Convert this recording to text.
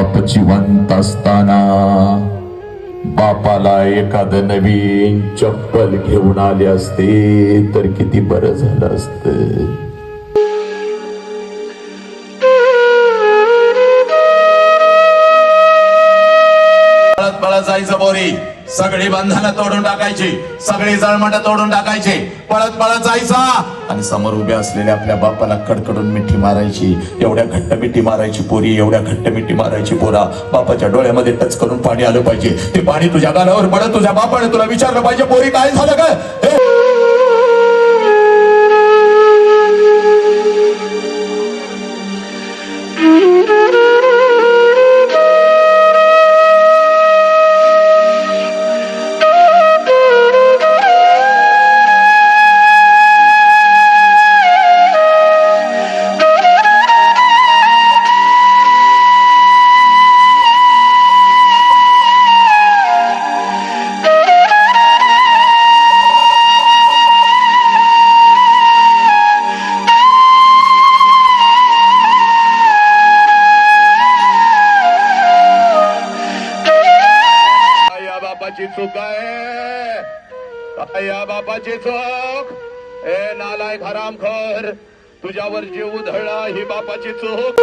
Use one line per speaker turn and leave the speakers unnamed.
बाप जिवंत असताना बापाला एखाद नवीन चप्पल घेऊन आले असते तर किती बरं झालं असतं. पळत पळत जायचं बोरी, सगळी बंधनं तोडून टाकायची, सगळी जळमट तोडून टाकायची, पळत पळत जायचा आणि समोर उभे असलेल्या आपल्या बापाला कडकडून मिठी मारायची. एवढ्या घट्ट मिठी मारायची पोरी, एवढ्या घट्ट मिठी मारायची पोरा, बापाच्या डोळ्यामध्ये टच करून पाणी आलं पाहिजे. ते पाणी तुझ्या गालावर पडत तुझ्या बापाने तुला विचारलं पाहिजे, पोरी काय झालं काय. चूक आहे या बापाची चूक. ए नालायक हरामखोर, तुझ्यावर जीव उधळला ही बापाची चूक.